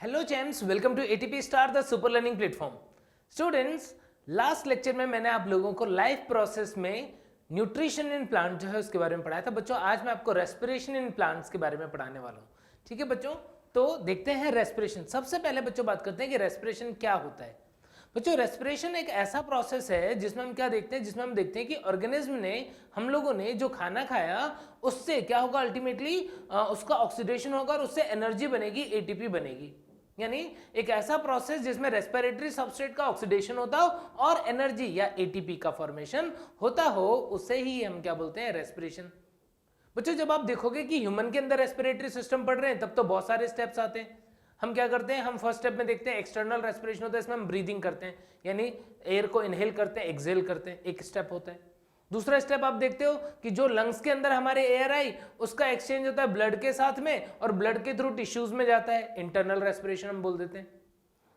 Hello James, welcome to ATP star the super learning platform. Students, last lecture में मैंने आप लोगों को लाइफ प्रोसेस में न्यूट्रिशन इन प्लांट जो है उसके बारे में पढ़ाया था। बच्चों, आज मैं आपको रेस्पिरेशन इन प्लांट्स के बारे में पढ़ाने वाला हूँ। ठीक है बच्चों, तो देखते हैं रेस्पिरेशन। सबसे पहले बच्चों बात करते हैं कि रेस्पिरेशन क्या होता है। बच्चों, रेस्पिरेशन एक ऐसा प्रोसेस है जिसमें हम क्या देखते हैं, जिसमें हम देखते हैं कि ऑर्गेनिज्म ने, हम लोगों ने जो खाना खाया उससे क्या होगा, अल्टीमेटली उसका ऑक्सीडेशन होगा और उससे एनर्जी बनेगी, एटीपी बनेगी। यानी एक ऐसा प्रोसेस जिसमें रेस्पिरेटरी सबस्ट्रेट का ऑक्सीडेशन होता हो और एनर्जी या एटीपी का फॉर्मेशन होता हो, उसे ही हम क्या बोलते हैं, रेस्पिरेशन। बच्चों, जब आप देखोगे कि ह्यूमन के अंदर रेस्पिरेटरी सिस्टम पढ़ रहे हैं तब तो बहुत सारे स्टेप्स आते हैं। हम क्या करते हैं, हम फर्स्ट स्टेप में देखते हैं एक्सटर्नल रेस्पिरेशन होता है, इसमें हम ब्रीदिंग करते हैं, यानी एयर को इनहेल करते हैं, एक्सहेल करते हैं, एक स्टेप होता है। दूसरा स्टेप आप देखते हो कि जो लंग्स के अंदर हमारे एयर आई उसका एक्सचेंज होता है ब्लड के साथ में और ब्लड के थ्रू टिश्यूज में जाता है, इंटरनल रेस्पिरेशन हम बोल देते हैं।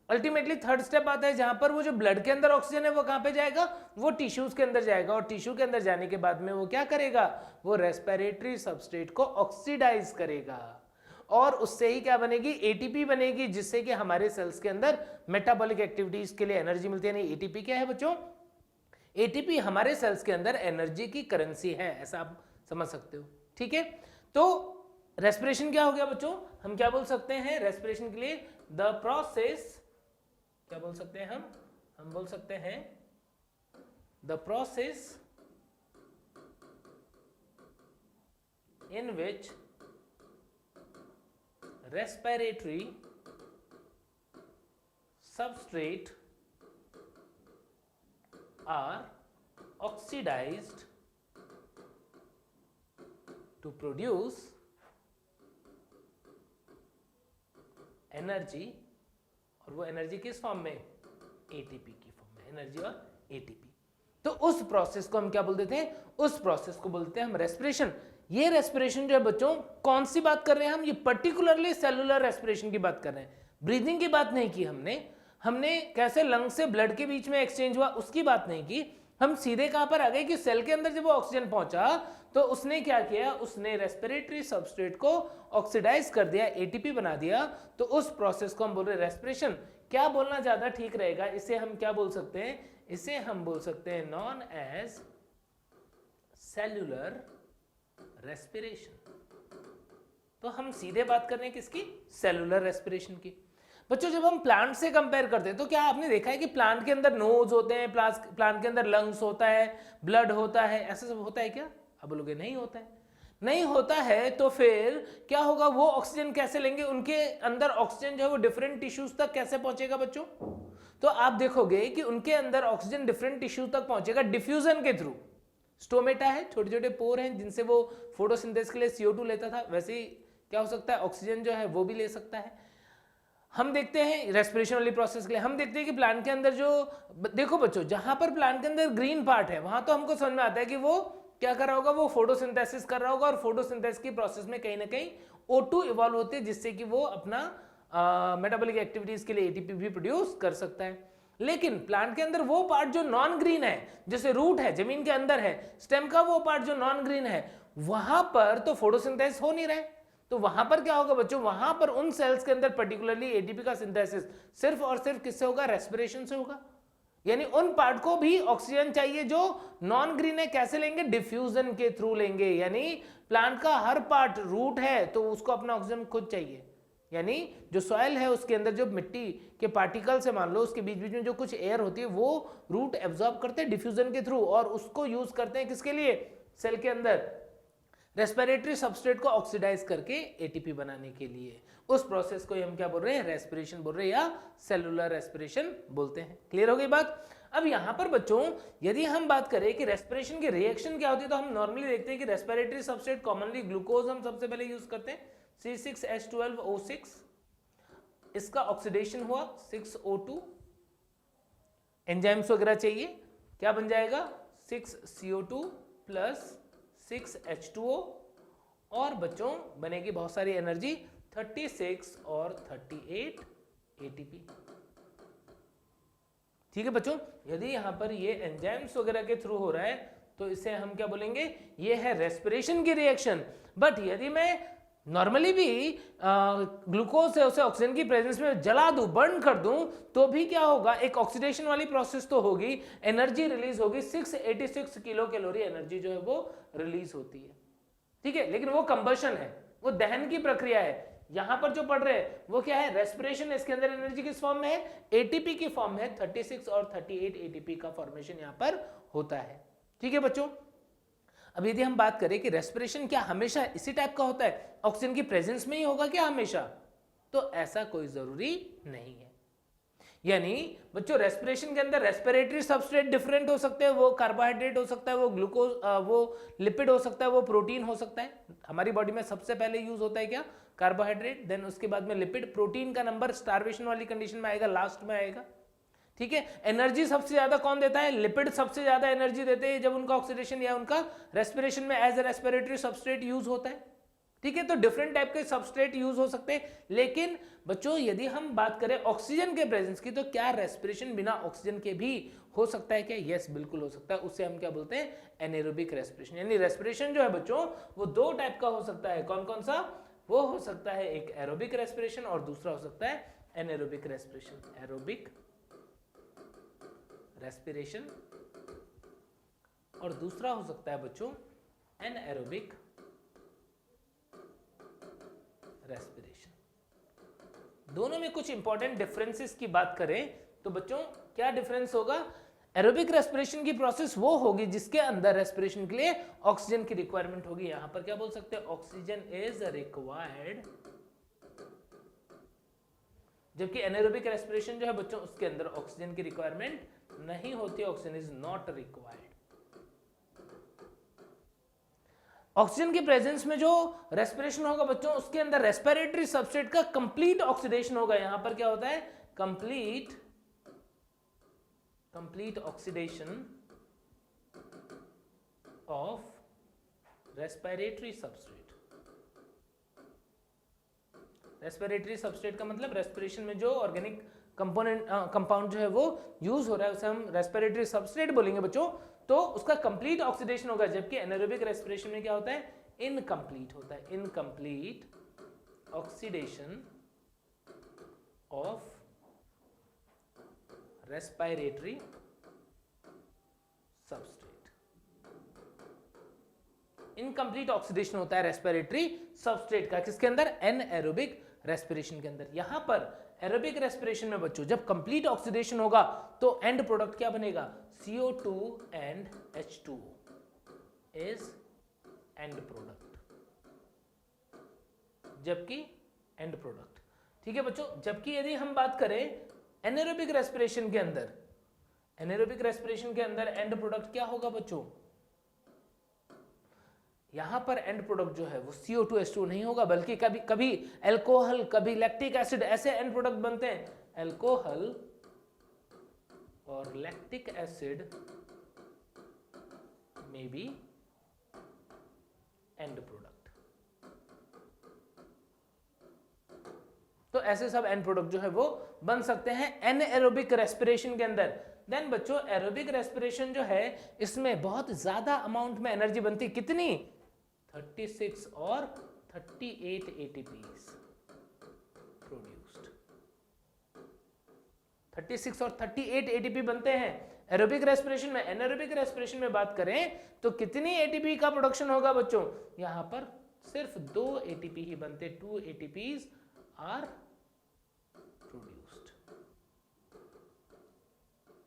अल्टीमेटली थर्ड स्टेप आता है जहां पर वो जो ब्लड के अंदर ऑक्सीजन है वो कहां पे जाएगा, वो टिश्यूज के अंदर जाएगा और टिश्यू के अंदर जाने के बाद में वो क्या करेगा, वो रेस्पिरेटरी सबस्ट्रेट को ऑक्सीडाइज करेगा और उससे ही क्या बनेगी, एटीपी बनेगी, जिससे कि हमारे सेल्स के अंदर मेटाबॉलिक एक्टिविटीज के लिए एनर्जी मिलती है। एटीपी क्या है बच्चों, एटीपी हमारे सेल्स के अंदर एनर्जी की करेंसी है, ऐसा आप समझ सकते हो। ठीक है, तो रेस्पिरेशन क्या हो गया बच्चों, हम क्या बोल सकते हैं रेस्पिरेशन के लिए, द प्रोसेस, क्या बोल सकते हैं हम बोल सकते हैं the process in which respiratory substrate are oxidized to produce energy, और वो एनर्जी किस फॉर्म में, एटीपी की फॉर्म में, एनर्जी और एटीपी। तो उस प्रोसेस को हम क्या बोल देते हैं, उस प्रोसेस को बोलते हैं हम रेस्पिरेशन। ये रेस्पिरेशन जो है बच्चों, कौन सी बात कर रहे हैं हम, ये पर्टिकुलरली सेलुलर रेस्पिरेशन की बात कर रहे हैं। ब्रीदिंग की बात नहीं की हमने कैसे लंग से ब्लड के बीच में एक्सचेंज हुआ उसकी बात नहीं की। हम सीधे कहां पर आ गए कि सेल के अंदर जब वो ऑक्सीजन पहुंचा तो उसने क्या किया, उसने रेस्पिरेटरी सबस्ट्रेट को ऑक्सीडाइज कर दिया, एटीपी बना दिया। तो उस प्रोसेस को हम बोल रहे हैं रेस्पिरेशन। क्या बोलना ज्यादा ठीक रहेगा, इसे हम क्या बोल सकते हैं, इसे हम बोल सकते हैं नॉन एज सेल्यूलर रेस्पिरेशन। तो हम सीधे बात कर रहे हैं किसकी, सेलुलर रेस्पिरेशन की। बच्चों, जब हम प्लांट से कंपेयर करते हैं तो क्या आपने देखा है कि प्लांट के अंदर नोज होते हैं, प्लांट के अंदर लंग्स होता है, ब्लड होता है, ऐसा सब होता है क्या, अब बोलोगे नहीं होता है। नहीं होता है तो फिर क्या होगा, वो ऑक्सीजन कैसे लेंगे, उनके अंदर ऑक्सीजन जो है वो डिफरेंट टिश्यूज तक कैसे पहुंचेगा बच्चों। तो आप देखोगे कि उनके अंदर ऑक्सीजन डिफरेंट टिश्यू तक पहुंचेगा डिफ्यूजन के थ्रू। स्टोमेटा है, छोटे छोटे पोर हैं जिनसे वो फोटोसिंथेसिस के लिए CO2 लेता था, वैसे ही क्या हो सकता है, ऑक्सीजन जो है वो भी ले सकता है। हम देखते हैं रेस्पिरेशन वाली प्रोसेस के लिए हम देखते हैं कि प्लांट के अंदर जो, देखो बच्चों, जहां पर प्लांट के अंदर ग्रीन पार्ट है वहां तो हमको समझ में आता है कि वो क्या कर रहा होगा, वो फोटोसिंथेसिस कर रहा होगा और फोटोसिंथेसिस की प्रोसेस में कहीं ना कहीं O2 इवॉल्व होती है, जिससे कि वो अपना मेटाबॉलिक एक्टिविटीज के लिए एटीपी भी प्रोड्यूस कर सकता है। लेकिन प्लांट के अंदर वो पार्ट जो नॉन ग्रीन है, जैसे रूट है, जमीन के अंदर है, स्टेम का वो पार्ट जो नॉन ग्रीन है, वहां पर तो फोटोसिंथेसिस हो नहीं रहा है। तो वहां पर क्या होगा बच्चों, वहां पर उन सेल्स के अंदर पर्टिकुलरली एटीपी का सिंथेसिस सिर्फ और सिर्फ किससे होगा, रेस्पिरेशन से होगा। यानी उन पार्ट को भी ऑक्सीजन चाहिए जो नॉन ग्रीन है, कैसे लेंगे, डिफ्यूजन के थ्रू लेंगे। यानी प्लांट का हर पार्ट, रूट है तो उसको अपना ऑक्सीजन खुद चाहिए, यानी जो सॉइल है उसके अंदर जो मिट्टी के पार्टिकल्स है, मान लो उसके बीच बीच में जो कुछ एयर होती है वो रूट एब्जॉर्ब करते हैं डिफ्यूजन के थ्रू और उसको यूज करते हैं किसके लिए, सेल के अंदर रेस्पिरेटरी सबस्ट्रेट को ऑक्सीडाइज करके एटीपी बनाने के लिए। उस प्रोसेस को हम क्या बोल रहे हैं, रेस्पिरेशन बोल रहे हैं या सेलुलर रेस्पिरेशन बोलते हैं। क्लियर हो गई बात। अब यहां पर बच्चों यदि हम बात करें कि रेस्पिरेशन की रिएक्शन क्या होती है, तो हम नॉर्मली देखते हैं कि रेस्पिरेटरी सबस्ट्रेट कॉमनली ग्लूकोज हम सबसे पहले यूज करते हैं, C6H12O6, इसका ऑक्सीडेशन हुआ 6O2, एंजाइम्स वगैरह चाहिए, क्या बन जाएगा 6CO2 प्लस 6H2O, और बच्चों बनेगी बहुत सारी एनर्जी 36 और 38 ATP। ठीक है बच्चों, यदि यहां पर ये एंजाइम्स वगैरह के थ्रू हो रहा है तो इसे हम क्या बोलेंगे, ये है रेस्पिरेशन की रिएक्शन। बट यदि मैं नॉर्मली भी ग्लूकोज है उसे ऑक्सीजन की प्रेजेंस में जला दूं, बर्न कर दूं, तो भी क्या होगा, एक ऑक्सीडेशन वाली प्रोसेस तो होगी, एनर्जी रिलीज होगी, 686 किलो कैलोरी एनर्जी जो है वो रिलीज होती है, ठीक है। लेकिन वो कंबशन है, वो दहन की प्रक्रिया है। यहां पर जो पढ़ रहे हैं वो क्या है, रेस्पिरेशन। इसके अंदर एनर्जी किस फॉर्म में है, एटीपी की फॉर्म में है। 36 और 38 एटीपी का फॉर्मेशन यहां पर होता है, ठीक है बच्चों। अब यदि हम बात करें कि रेस्पिरेशन क्या हमेशा इसी टाइप का होता है, ऑक्सीजन की प्रेजेंस में ही होगा क्या हमेशा, तो ऐसा कोई जरूरी नहीं है। यानी बच्चों रेस्पिरेशन के अंदर रेस्पिरेटरी सबस्ट्रेट डिफरेंट हो सकते हैं, वो कार्बोहाइड्रेट हो सकता है, वो ग्लूकोज, वो लिपिड हो सकता है, वो प्रोटीन हो सकता है। हमारी बॉडी में सबसे पहले यूज होता है क्या, कार्बोहाइड्रेट, देन उसके बाद में लिपिड। प्रोटीन का नंबर स्टार्वेशन वाली कंडीशन में आएगा, लास्ट में आएगा, ठीक है। एनर्जी सबसे ज्यादा कौन देता है, लिपिड सबसे ज्यादा एनर्जी देते हैं जब उनका ऑक्सीडेशन या उनका रेस्पिरेशन में as a respiratory substrate use होता है, ठीक है। तो डिफरेंट टाइप के सबस्ट्रेट यूज हो सकते हैं। लेकिन बच्चों यदि हम बात करें ऑक्सीजन के प्रेजेंस की, तो क्या रेस्पिरेशन बिना ऑक्सीजन के भी हो सकता है क्या, यस बिल्कुल हो सकता है। उससे हम क्या बोलते हैं, एनेरोबिक रेस्पिरेशन। यानी रेस्पिरेशन जो है बच्चों वो दो टाइप का हो सकता है। कौन कौन सा, वो हो सकता है एक एरोबिक रेस्पिरेशन और दूसरा हो सकता है एनेरोबिक रेस्पिरेशन। एरोबिक रेस्पिरेशन और दूसरा हो सकता है बच्चों एनएरोबिक रेस्पिरेशन। दोनों में कुछ इंपॉर्टेंट डिफरेंसेस की बात करें तो बच्चों क्या डिफरेंस होगा, एरोबिक रेस्पिरेशन की प्रोसेस वो होगी जिसके अंदर रेस्पिरेशन के लिए ऑक्सीजन की रिक्वायरमेंट होगी। यहां पर क्या बोल सकते हैं, ऑक्सीजन इज रिक्वायर्ड। जबकि एनारोबिक रेस्पिरेशन जो है बच्चों उसके अंदर ऑक्सीजन की रिक्वायरमेंट नहीं होती, oxygen is not required. Oxygen की प्रेजेंस में जो रेस्पिरेशन होगा बच्चों उसके अंदर रेस्पिरेटरी सबस्ट्रेट का कंप्लीट ऑक्सीडेशन होगा। यहां पर क्या होता है, complete oxidation of respiratory substrate. Respiratory substrate का मतलब रेस्पिरेशन में जो ऑर्गेनिक कंपाउंड जो है वो यूज हो रहा है उसे हम रेस्पिरेटरी सबस्ट्रेट बोलेंगे बच्चों। तो उसका कंप्लीट ऑक्सीडेशन होगा, जबकि एनारोबिक रेस्पिरेशन में क्या होता है, इनकम्प्लीट होता है। Incomplete oxidation of respiratory substrate. Incomplete oxidation होता है रेस्पिरेटरी सबस्ट्रेट का, किसके अंदर, एनएरोबिक रेस्पिरेशन के अंदर। यहां पर एरोबिक रेस्पिरेशन में बच्चों जब कंप्लीट ऑक्सीडेशन होगा तो एंड प्रोडक्ट क्या बनेगा, CO2 and H2O is end product, जबकि एंड प्रोडक्ट, ठीक है बच्चों। जबकि यदि हम बात करें एनारोबिक रेस्पिरेशन के अंदर, एनारोबिक रेस्पिरेशन के अंदर एंड प्रोडक्ट क्या होगा बच्चों, यहां पर एंड प्रोडक्ट जो है वो CO2 H2O नहीं होगा, बल्कि कभी कभी एल्कोहल, कभी लैक्टिक एसिड, ऐसे एंड प्रोडक्ट बनते हैं। एल्कोहल और लैक्टिक एसिड में बी एंड प्रोडक्ट। तो ऐसे सब एंड प्रोडक्ट जो है वो बन सकते हैं एनएरोबिक रेस्पिरेशन के अंदर। देन बच्चों एरोबिक रेस्पिरेशन जो है इसमें बहुत ज्यादा अमाउंट में एनर्जी बनती है, कितनी, 36 और 38 ATPs प्रोड्यूस्ड। 36 और 38 ATP बनते हैं एरोबिक रेस्पिरेशन में। एनारोबिक रेस्पिरेशन में बात करें तो कितनी ATP का प्रोडक्शन होगा बच्चों, यहां पर सिर्फ 2 ATP ही बनते, 2 ATPs आर प्रोड्यूस्ड।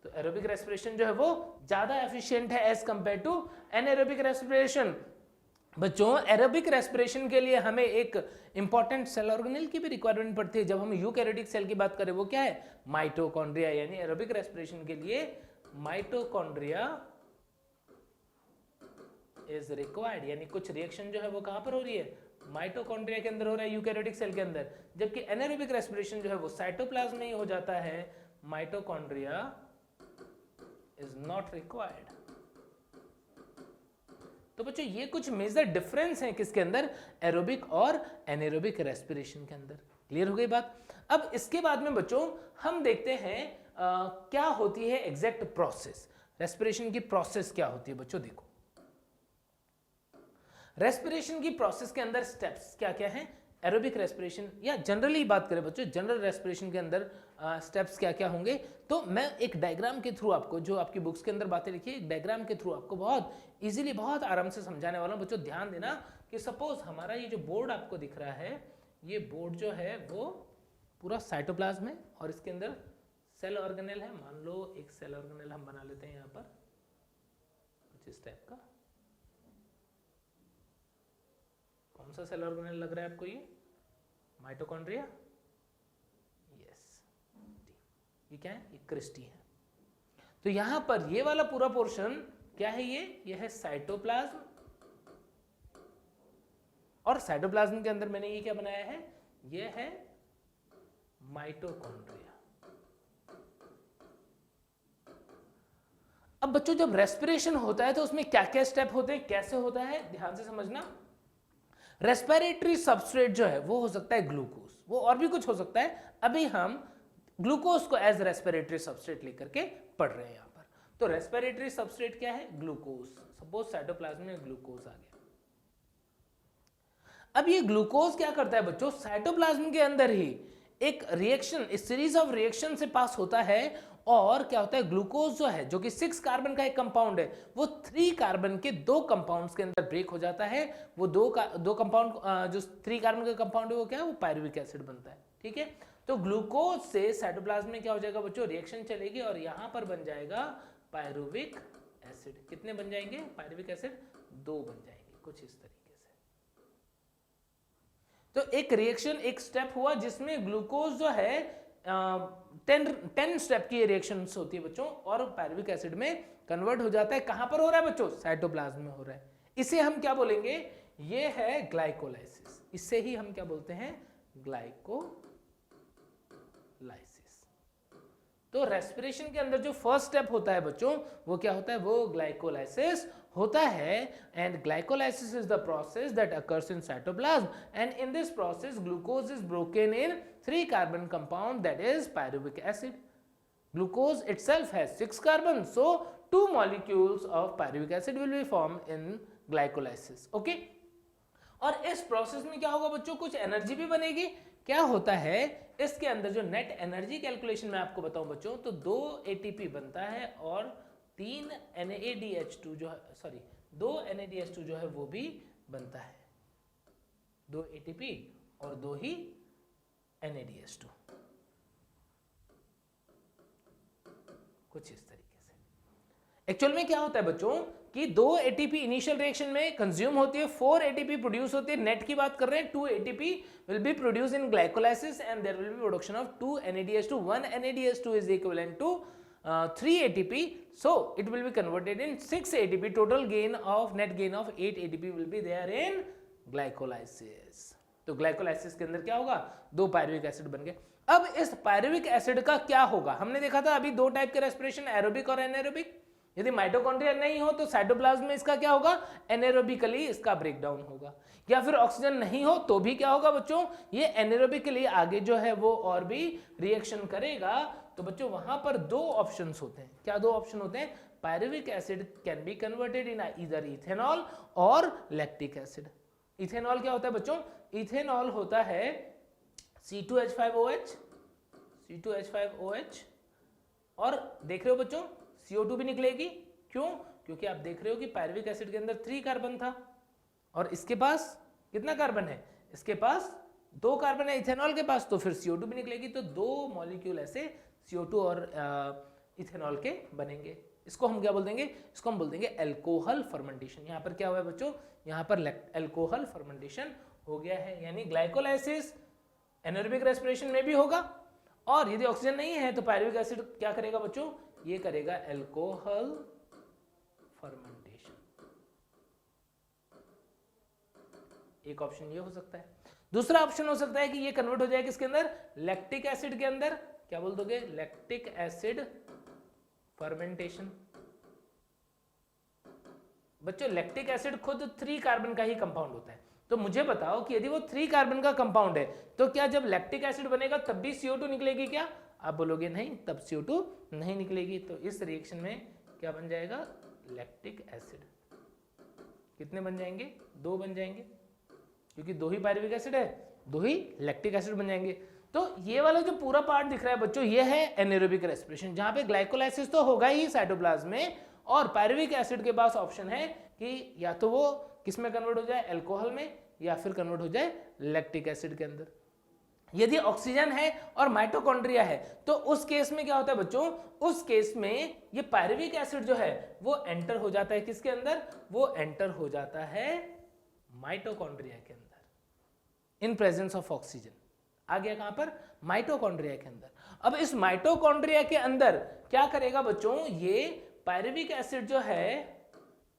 तो एरोबिक रेस्पिरेशन जो है वो ज्यादा एफिशिएंट है as compared to anaerobic respiration. बच्चों एरोबिक रेस्पिरेशन के लिए हमें एक इंपॉर्टेंट सेल ऑर्गेनेल की भी रिक्वायरमेंट पड़ती है। जब हम यूकैरियोटिक सेल की बात करें वो क्या है, माइटोकॉन्ड्रिया। यानी एरोबिक रेस्पिरेशन के लिए माइटोकॉन्ड्रिया इज रिक्वायर्ड। यानी कुछ रिएक्शन जो है वो कहां पर हो रही है, माइटोकॉन्ड्रिया के अंदर हो रहा है, यूकैरियोटिक सेल के अंदर। जबकि एनारोबिक रेस्पिरेशन जो है वो साइटोप्लाज्म में ही हो जाता है, माइटोकॉन्ड्रिया इज नॉट रिक्वायर्ड। तो बच्चों ये कुछ मेजर डिफरेंस हैं किसके अंदर, एरोबिक और एनारोबिक रेस्पिरेशन के अंदर। क्लियर हो गई बात। अब इसके बाद में बच्चों हम देखते हैं क्या होती है एग्जैक्ट प्रोसेस, रेस्पिरेशन की प्रोसेस क्या होती है बच्चों। देखो रेस्पिरेशन की प्रोसेस के अंदर स्टेप्स क्या क्या हैं? एरोबिक रेस्पिरेशन, या जनरली बात करें बच्चों जनरल रेस्पिरेशन के अंदर स्टेप्स क्या क्या होंगे, तो मैं एक डायग्राम के थ्रू आपको, जो आपकी बुक्स के अंदर बातें लिखी है, एक डायग्राम के थ्रू आपको बहुत इजीली बहुत आराम से समझाने वाला हूं। बच्चों ध्यान देना कि सपोज हमारा ये जो बोर्ड आपको दिख रहा है, ये बोर्ड जो है वो पूरा साइटोप्लाज्म है और इसके अंदर सेल ऑर्गेनेल है। मान लो एक सेल ऑर्गेनेल हम बना लेते हैं यहाँ पर कुछ इस टाइप का। कौन सा सेल ऑर्गेनेल लग रहा है आपको? ये माइटोकॉन्ड्रिया, यस। ये क्या है? ये क्रिस्टी है। तो यहां पर ये वाला पूरा पोर्शन क्या है? ये है साइटोप्लाज्म, और साइटोप्लाज्म के अंदर मैंने ये क्या बनाया है? ये है माइटोकॉन्ड्रिया। अब बच्चों जब रेस्पिरेशन होता है तो उसमें क्या क्या स्टेप होते हैं, कैसे होता है, ध्यान से समझना। रेस्पिरेटरी सबस्ट्रेट जो है वो हो सकता है ग्लूकोज, वो और भी कुछ हो सकता है। अभी हम ग्लूकोज को एज रेस्पिरेटरी सबस्ट्रेट लेकर के पढ़ रहे हैं यहां पर। तो रेस्पिरेटरी सबस्ट्रेट क्या है? ग्लूकोज। सपोज साइटोप्लाज्म में ग्लूकोज आ गया। अब ये ग्लूकोज क्या करता है बच्चों? साइटोप्लाज्म के अंदर ही एक रिएक्शन, इस सीरीज ऑफ रिएक्शन से पास होता है, और क्या होता है? ग्लूकोज जो है, जो कि 6 कार्बन का एक कंपाउंड है, वो 3 कार्बन के 2 कंपाउंड्स के अंदर ब्रेक हो जाता है। वो दो कंपाउंड, जो 3 कार्बन का कंपाउंड है वो क्या है? वो पायरुविक एसिड बनता है। ठीक है, तो ग्लूकोज से साइटोप्लाज्म में क्या हो जाएगा बच्चों? रिएक्शन चलेगी और यहां पर बन जाएगा पायरुविक एसिड। कितने बन जाएंगे पायरुविक एसिड? 2 बन जाएंगे, कुछ इस तरीके से। तो एक रिएक्शन, एक स्टेप हुआ जिसमें ग्लूकोज जो है 10 स्टेप की रिएक्शन होती है बच्चों, और पायरुविक एसिड में कन्वर्ट हो जाता है। कहां पर हो रहा है बच्चों? साइटोप्लाज्म में हो रहा है। इसे हम क्या बोलेंगे? ये है ग्लाइकोलाइसिस। इससे ही हम क्या बोलते हैं? ग्लाइकोलाइसिस। तो रेस्पिरेशन के अंदर जो फर्स्ट स्टेप होता है बच्चों, वो क्या होता है? वो ग्लाइकोलाइसिस होता है। And glycolysis is the process that occurs in cytoplasm, and in this process glucose is broken in 3 carbon compound, that is pyruvic acid. Glucose itself has 6 carbon, so 2 molecules of pyruvic acid will be formed in glycolysis. Okay? और इस process में क्या होगा बच्चों? कुछ energy भी बनेगी। क्या होता है इसके अंदर? जो नेट एनर्जी कैलकुलेशन में आपको बताऊं बच्चों, तो 2 ATP बनता है और 3 NADH2 जो है, सॉरी 2 NADH2 जो है वो भी बनता है। 2 ATP और 2 ही NADH2, कुछ इस तरीके से। एक्चुअल में क्या होता है बच्चों कि 2 ATP इनिशियल रिएक्शन में कंज्यूम होती है, 4 ATP प्रोड्यूस होती है। नेट की बात कर रहे हैं, 2 ATP will be produce in glycolysis and there will be production of 2 NADH2. 1 NADH2 is equivalent to 3 ATP, so it will be converted in 6 ATP. Total gain of net gain of 8 ATP will be there in glycolysis. तो glycolysis के अंदर क्या होगा? 2 pyruvic acid बन गए। अब इस pyruvic acid का क्या होगा? हमने देखा था अभी 2 टाइप के रेस्पिरेशन, एरोबिक और एनारोबिक। यदि माइटोकॉन्ड्रिया नहीं हो तो साइटोप्लाज्म में इसका क्या होगा? एनारोबिकली इसका ब्रेकडाउन होगा। या फिर ऑक्सीजन नहीं हो तो भी क्या होगा बच्चों? ये एनारोबिकली आगे जो है वो और भी रिएक्शन करेगा। तो बच्चों वहां पर 2 ऑप्शंस होते हैं। क्या 2 ऑप्शन होते हैं? Pyruvic acid can be converted in either ethanol और लैक्टिक एसिड। इथेनॉल क्या होता है बच्चों? इथेनॉल होता है C2H5OH, C2H5OH, और देख रहे हो बच्चों CO2 भी निकलेगी। क्यों? क्योंकि आप देख रहे हो कि पायरुविक एसिड के अंदर 3 कार्बन था और इसके पास कितना कार्बन है? इसके पास 2 कार्बन है इथेनॉल के पास, तो फिर CO2 भी निकलेगी। तो 2 मॉलिक्यूल ऐसे CO2 और इथेनॉल के बनेंगे। इसको हम क्या बोल देंगे? इसको हम बोल देंगे एल्कोहल फर्मेंटेशन। यहाँ पर क्या हुआ है बच्चों? यहाँ पर एल्कोहल फर्मेंटेशन हो गया है। यानी ग्लाइकोलाइसिस एनारोबिक रेस्पिरेशन में भी होगा, और यदि ऑक्सीजन नहीं है तो पायरुविक एसिड क्या करेगा बच्चों? ये करेगा एल्कोहल फर्मेंटेशन। एक ऑप्शन ये हो सकता है। दूसरा ऑप्शन हो सकता है कि ये कन्वर्ट हो जाए किसके अंदर? लैक्टिक एसिड के अंदर। क्या बोल दोगे? Lactic acid fermentation. बच्चों लैक्टिक एसिड खुद 3 कार्बन का ही कंपाउंड होता है। तो मुझे बताओ कि यदि वो 3 कार्बन का कंपाउंड है तो क्या जब लैक्टिक एसिड बनेगा तब भी CO2 निकलेगी क्या? आप बोलोगे नहीं, तब CO2 नहीं निकलेगी। तो इस रिएक्शन में क्या बन जाएगा? Lactic acid. कितने बन जाएंगे? 2 बन जाएंगे, क्योंकि 2 ही पायरुविक एसिड है, 2 ही लैक्टिक एसिड बन जाएंगे। तो ये वाला जो पूरा पार्ट दिख रहा है बच्चों, ये है एनारोबिक रेस्पिरेशन, जहां पे ग्लाइकोलाइसिस तो होगा ही साइटोप्लाज्म में, और पायरुविक एसिड के पास ऑप्शन है कि या तो वो किस में कन्वर्ट हो जाए, अल्कोहल में, या फिर कन्वर्ट हो जाए लैक्टिक एसिड के अंदर। यदि ऑक्सीजन है और माइटोकॉन्ड्रिया है तो उस केस में क्या होता है बच्चों, उस केस में ये पायरुविक एसिड जो है वो एंटर हो जाता है किसके अंदर, वो एंटर हो जाता है माइटोकॉन्ड्रिया के अंदर इन प्रेजेंस ऑफ ऑक्सीजन। आ गया कहां पर, माइटोकॉन्ड्रिया के अंदर। अब इस माइटोकॉन्ड्रिया के अंदर क्या करेगा बच्चों, ये पायरुविक एसिड जो है,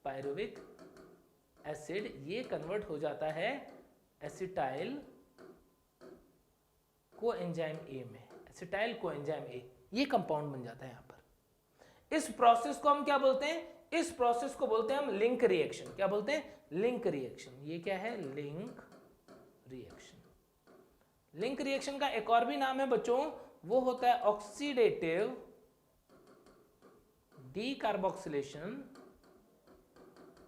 पायरुविक एसिड ये कन्वर्ट हो जाता है एसिटाइल कोएंजाइम ए में, एसिटाइल कोएंजाइम ए, ये कंपाउंड बन जाता है यहां पर। इस प्रोसेस को हम क्या बोलते हैं, इस प्रोसेस को बोलते हैं हम लिंक रिएक्शन। क्या बोलते हैं, लिंक रिएक्शन। ये क्या है, लिंक रिएक्शन। लिंक रिएक्शन का एक और भी नाम है बच्चों, वो होता है oxidative decarboxylation,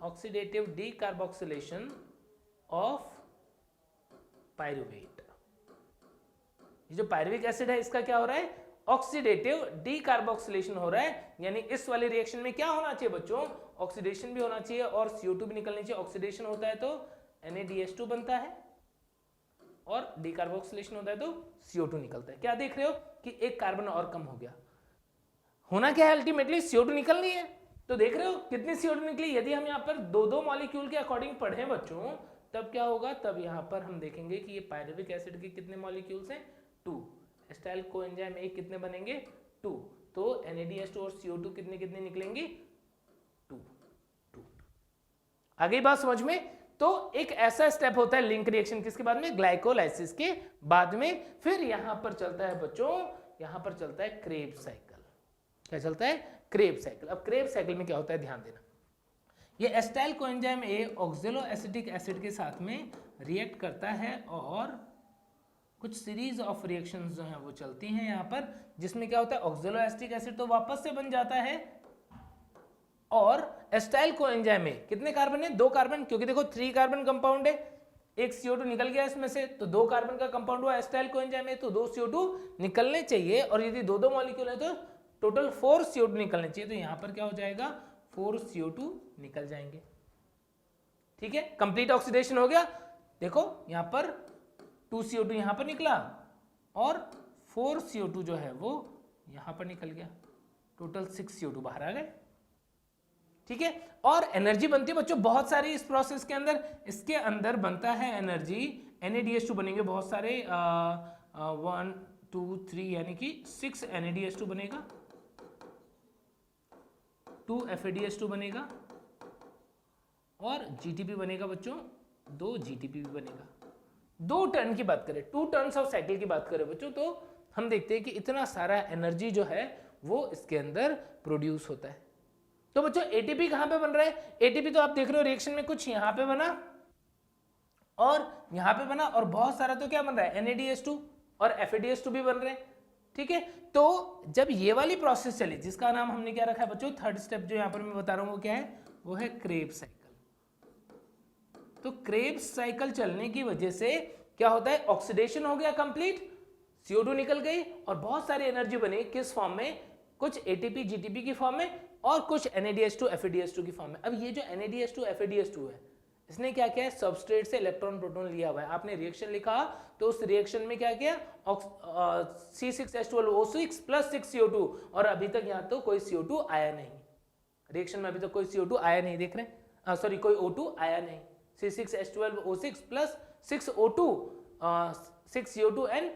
oxidative decarboxylation of pyruvate. ये जो पायरुविक एसिड है इसका क्या हो रहा है, ऑक्सीडेटिव डीकार्बोक्सिलेशन हो रहा है। यानी इस वाली रिएक्शन में क्या होना चाहिए बच्चों, ऑक्सीडेशन भी होना चाहिए और CO2 भी निकलनी चाहिए। ऑक्सीडेशन होता है तो NaDH2 बनता है और डीकार्बोक्सिलेशन होता है तो CO2 निकलता है। क्या देख रहे हो कि एक कार्बन और कम हो गया। होना क्या है, अल्टीमेटली CO2 निकलनी है। तो देख रहे हो कितनी CO2 निकली। यदि हम यहाँ पर 2-2 मॉलिक्यूल के अकॉर्डिंग पढ़े बच्चों, तब क्या होगा, तब यहाँ पर हम देखेंगे कि ये पायरुविक एसिड के कितने मॉलिक्यूल्स हैं, 2। एसिटाइल कोएंजाइम ए कितने बनेंगे, 2। तो NaDH2 और CO2 कितने कितने निकलेंगे, 2। आ गई बात समझ में। तो एक ऐसा स्टेप होता है लिंक रिएक्शन, किसके बाद में, ग्लाइकोलाइसिस के बाद में। फिर यहां पर चलता है बच्चों, यहां पर चलता है क्रेब्स साइकिल। क्या चलता है, क्रेब्स साइकिल। अब क्रेब्स साइकिल में क्या होता है, ध्यान देना। ये acetyl coenzyme A oxalo acetic acid के साथ में रिएक्ट करता है और कुछ सीरीज ऑफ रिएक्शंस जो हैं वो चलती हैं यहाँ पर, जिसमें क्या होता है, ऑक्सैलो एसिटिक एसिड तो वापस से बन जाता है और एसिटाइल कोएंजाइम में कितने कार्बन है, 2 कार्बन, क्योंकि देखो 3 कार्बन कंपाउंड है, एक CO2 निकल गया इसमें से, तो 2 कार्बन का कंपाउंड हुआ एसिटाइल कोएंजाइम में, तो 2 CO2 निकलने चाहिए। और यदि 2-2 मॉलिक्यूल है तो टोटल 4 CO2 निकलने चाहिए। तो यहाँ पर क्या हो जाएगा, 4 CO2 निकल जाएंगे। ठीक है, कंप्लीट ऑक्सीडेशन हो गया। देखो यहाँ पर 2 CO2 यहाँ पर निकला और 4 CO2 जो है वो यहाँ पर निकल गया, टोटल 6 CO2 बाहर आ गए। ठीक है, और एनर्जी बनती है बच्चों बहुत सारी इस प्रोसेस के अंदर। इसके अंदर बनता है एनर्जी, NaDH2 बनेंगे बहुत सारे, 1 2 3 यानी कि 6 NaDH2 बनेगा, 2 FADH2 बनेगा और GTP बनेगा बच्चों, 2 GTP भी बनेगा। 2 टर्न की बात करें, 2 टर्न्स ऑफ साइकिल की बात करें बच्चों, तो हम देखते हैं कि इतना सारा एनर्जी जो है वो इसके अंदर प्रोड्यूस होता है। तो बच्चों ATP कहां पे बन रहा है, ATP तो आप देख रहे हो रिएक्शन में कुछ यहां पे बना और यहां पे बना, और बहुत सारा तो क्या बन रहा है, NaDH2 और FADH2 भी बन रहे हैं। ठीक है, तो जब ये वाली प्रोसेस चली, जिसका नाम हमने क्या रखा है बच्चों, थर्ड स्टेप जो यहाँ पर मैं बता रहा हूँ वो क्या है, वो है क्रेब्स साइकिल। तो क्रेब्स साइकिल चलने की वजह से क्या होता है, ऑक्सीडेशन हो गया कंप्लीट, CO2 निकल गई और बहुत सारी एनर्जी बनी, किस फॉर्म में, कुछ ATP GTP की फॉर्म में और कुछ NaDH2 FADH2 की फॉर्म में। अब ये जो NaDH2 FADH2 है, इसने क्या किया है, सबस्ट्रेट से इलेक्ट्रॉन प्रोटॉन लिया हुआ है। आपने रिएक्शन लिखा तो उस रिएक्शन में क्या किया, C6H12O6 प्लस 6 CO2, और अभी तक यहाँ तो कोई CO2 आया नहीं, रिएक्शन में अभी तक कोई CO2 आया नहीं, देख रहे हैं, सॉरी कोई O2 आया नहीं। C6H12O6 plus 6O2, 6 CO2 and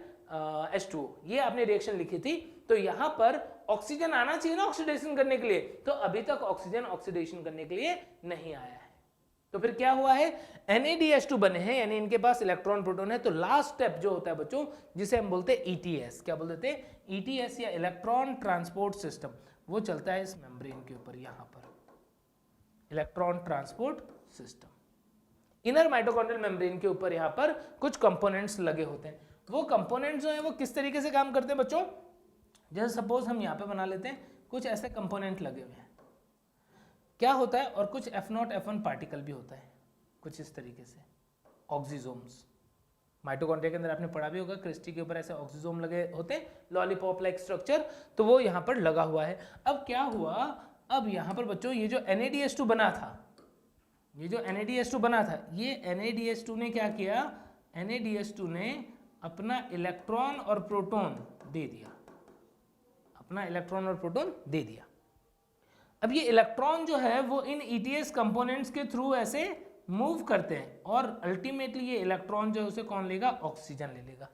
H2O, ये आपने रिएक्शन लिखी थी। तो यहाँ पर ऑक्सीजन आना चाहिए ना ऑक्सीडेशन करने के लिए, तो अभी तक ऑक्सीजन ऑक्सीडेशन करने के लिए नहीं आया है। तो फिर क्या हुआ है, NaDH2 बने हैं, यानी इनके पास इलेक्ट्रॉन प्रोटॉन है। तो लास्ट स्टेप जो होता है बच्चों, जिसे हम बोलते हैं ETS, क्या बोलते हैं, ETS या इलेक्ट्रॉन ट्रांसपोर्ट सिस्टम, वो चलता है इस मेम्ब्रेन के ऊपर। यहाँ पर electron transport system, inner mitochondrial membrane के ऊपर यहाँ पर कुछ कंपोनेंट्स लगे होते हैं। वो कंपोनेंट्स जो है वो किस तरीके से काम करते हैं बच्चों, जैसे सपोज हम यहाँ पे बना लेते हैं, कुछ ऐसे कंपोनेंट लगे हुए हैं। क्या होता है, और कुछ F0 F1 पार्टिकल भी होता है कुछ इस तरीके से, ऑक्सीजोम्स। माइटोकॉन्ड्रिया के अंदर आपने पढ़ा भी होगा, क्रिस्टी के ऊपर ऐसे ऑक्सीजोम लगे होते हैं, लॉलीपॉप लाइक स्ट्रक्चर, तो वो यहाँ पर लगा हुआ है। अब क्या हुआ, अब यहाँ पर बच्चों ये जो NADH2 बना था, ये जो NADH2 बना था, ये NADH2 ने क्या किया, NADH2 ने अपना इलेक्ट्रॉन और प्रोटॉन दे दिया, अपना इलेक्ट्रॉन और प्रोटॉन दे दिया। अब ये इलेक्ट्रॉन जो है वो इन ETS कंपोनेंट्स के थ्रू ऐसे मूव करते हैं, और अल्टीमेटली ये इलेक्ट्रॉन जो है उसे कौन लेगा, ऑक्सीजन ले लेगा।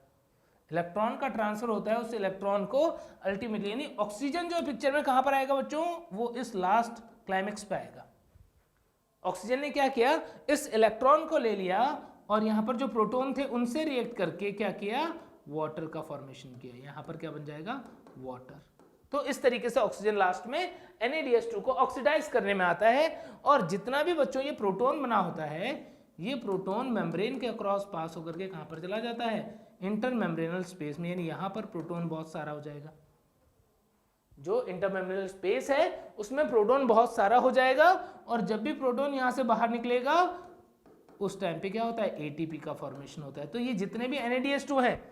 इलेक्ट्रॉन का ट्रांसफर होता है उस इलेक्ट्रॉन को अल्टीमेटली, यानी ऑक्सीजन जो पिक्चर में कहां पर आएगा बच्चों, वो इस लास्ट क्लाइमेक्स पे आएगा। ऑक्सीजन ने क्या किया, इस इलेक्ट्रॉन को ले लिया और यहां पर जो प्रोटॉन थे उनसे रिएक्ट करके क्या किया, वाटर का फॉर्मेशन किया। यहां पर क्या बन जाएगा, वाटर। तो इस तरीके से ऑक्सीजन लास्ट में NADH2 को ऑक्सीडाइज करने में आता है, और जितना भी बच्चों ये प्रोटॉन बना होता है, ये प्रोटॉन मेम्ब्रेन के अक्रॉस पास होकर के कहां पर चला जाता है, इंटरमेम्ब्रेनल स्पेस में, यानी यहां पर प्रोटॉन बहुत सारा हो जाएगा। जो इंटरमेम्ब्रेनल स्पेस है उसमें प्रोटॉन बहुत सारा हो जाएगा, और जब भी प्रोटॉन यहां से बाहर निकलेगा उस टाइम पे क्या होता है, ATP का फॉर्मेशन होता है। तो ये जितने भी NADH2 हैं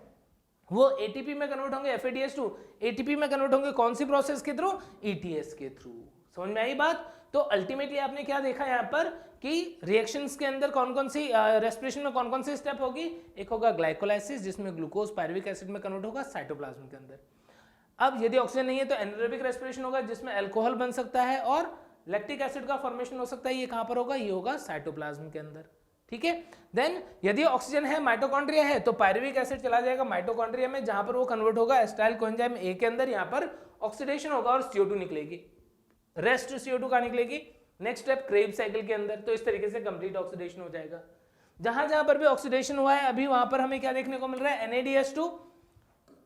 वो ATP में कन्वर्ट होंगे, FADH2 ATP में कन्वर्ट होंगे, कौन सी प्रोसेस के थ्रू, ETS के थ्रू। समझ में आई बात। तो अल्टीमेटली आपने क्या देखा यहाँ पर कि रिएक्शंस के अंदर कौन कौन सी, रेस्पिरेशन में कौन कौन सी स्टेप होगी, एक होगा ग्लाइकोलाइसिस जिसमें ग्लूकोज पायरुविक एसिड में कन्वर्ट होगा साइटोप्लाज्म के अंदर। अब यदि ऑक्सीजन नहीं है तो एनारोबिक रेस्पिरेशन होगा जिसमें अल्कोहल बन सकता है और लैक्टिक एसिड का फॉर्मेशन हो सकता है। ये कहां पर होगा, ये होगा साइटोप्लाज्म के अंदर। ठीक है, देन यदि ऑक्सीजन है, माइटोकॉन्ड्रिया है, तो पायरुविक एसिड चला जाएगा माइटोकॉन्ड्रिया में, जहां पर वो कन्वर्ट होगा एसिटाइल कोएंजाइम A के अंदर, यहां पर ऑक्सीडेशन होगा और CO2 निकलेगी, रेस्ट CO2 का निकलेगी। नेक्स्ट स्टेप क्रेब्स साइकिल के अंदर। तो इस तरीके से कंप्लीट ऑक्सीडेशन हो जाएगा। जहां जहां पर भी ऑक्सीडेशन हुआ है अभी वहां पर हमें क्या देखने को मिल रहा है, NADH2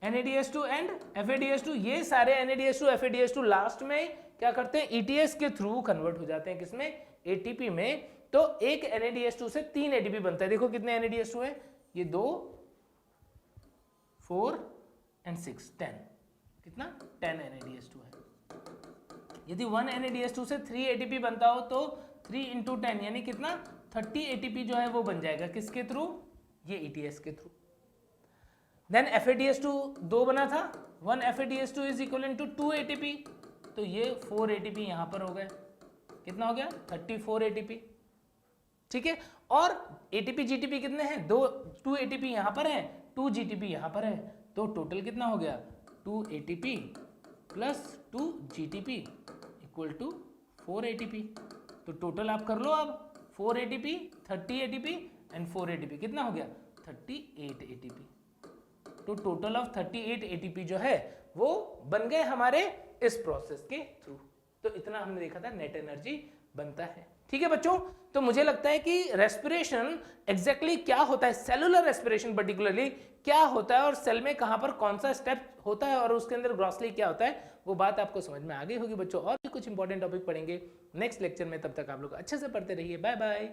एंड FADH2। ये सारे NADH2 FADH2 लास्ट में क्या करते हैं, ETS के थ्रू कन्वर्ट हो जाते हैं, किसमें, ATP में। तो एक NADH2 से 3 ATP बनता है। देखो कितने NADH2 है, ये 2 4 एंड 6 10, कितना 10 NADH2 है। यदि 1 NADH2 से 3 ATP बनता हो तो 3 into 10 यानी कितना 30 ATP जो है वो बन जाएगा, किसके थ्रू, ये ETS के थ्रू। देन FADH2 2 बना था, 1 FADH2 is equal to 2 ATP, तो ये 4 ATP यहां पर हो गए, कितना हो गया 34 ATP। ठीक है, और ATP GTP कितने हैं, 2 ATP यहां पर है, 2 GTP यहां पर है, तो टोटल कितना हो गया 2 ATP plus 2 GTP equal to 4 ATP। तो टोटल आप कर लो अब, 4 ATP 30 ATP एंड 4 ATP कितना हो गया 38 ATP। तो टोटल ऑफ 38 ATP जो है वो बन गए हमारे इस प्रोसेस के थ्रू। तो इतना हमने देखा था नेट एनर्जी बनता है। ठीक है बच्चों, तो मुझे लगता है कि रेस्पिरेशन एग्जैक्टली क्या होता है, सेलुलर रेस्पिरेशन पर्टिकुलरली क्या होता है और सेल में कहां पर कौन सा स्टेप होता है और उसके अंदर ग्रॉसली क्या होता है, वो बात आपको समझ में आ गई होगी बच्चों। और भी कुछ इंपॉर्टेंट टॉपिक पढ़ेंगे नेक्स्ट लेक्चर में, तब तक आप लोग अच्छे से पढ़ते रहिए। Bye bye.